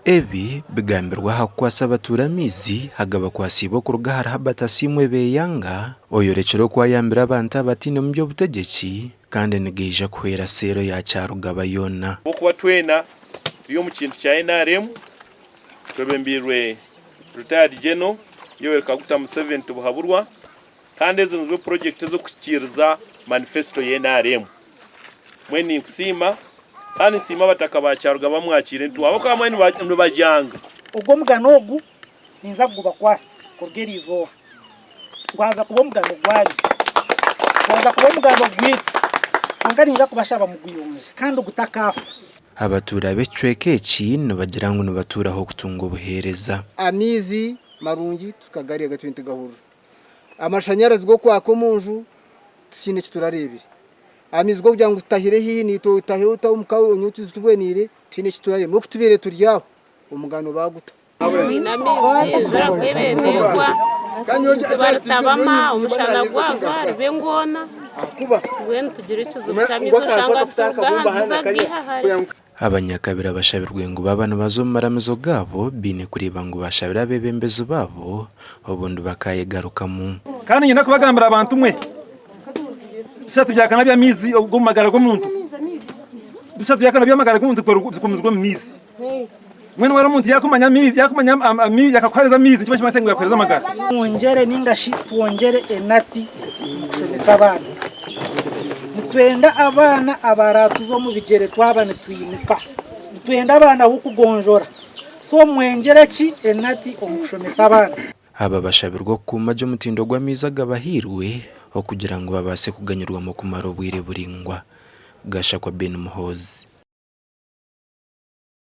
Ebi bigambirwa hakwasa abaturamizi hagaba kwasibo kurugahara habatasimwe beyanga oyorekero kwayambira abantu abatine mu by'obutegetsi kandi nigija kuhera sero ya cyarugaba yona okuba twena turiyo mu kintu cya NRM twebembirwe retired general Yoweri Kaguta Museveni tubuhaburwa kandi ezo nizo project zo kukiriza manifesto ya NRM mweni kusima kandi sima bataka bacharuga bamwakire ntu abo kwa mweni bajanga ubwo mugano ogu ninza kuguba kwasi kurgerizo ngwaza kuba mugano gwali ngwaza kuba mugano gwitu angari ninza kubashaba muguyunje kandi gutakafa abatura becweke kino bagirango no baturaho kutunga obuhereza amizi marungi tukagari agatwinte gahuru amashanyarazi go kwako munju tukine kiturarebire amizi go kugira ngo utahire hini to utahe utamukawe onyuti zitubwenire tine kiturare mu kutubere turyaho umugano baguta inamizi zora kwebenderwa barutabama umushana gwazwa rubengona gwen tugire ikizo cyamizo shanga tugahanza gihahari abanyakabira bashabirwe ngo babana bazomaramizo gabo bine kureba ngo bashabira bebembezo babo obundi bakayegaruka mu kandi nyina kubagambira abantu mwe bisatu byakana byamizi ubwo magara gomuntu bisatu byakana byamagara gomuntu zikomezwa mu mizi mwene wari umuntu yakumanya mizi yakakwareza mizi kimwe cy'amasengo yakwareza magara mwongere ningashi tuongere enati kushomesa abana twenda abana abaratu zo mu bigere twabane twimuka twenda abana bukugonjora so mwengere ki enati omushomesa abana aba bashabirwa kuma jo mutindo gwamiza gabahirwe okugira ngo babase kuganyurwa mu kumara obwire buringwa gasha kwa Ben Muhozi.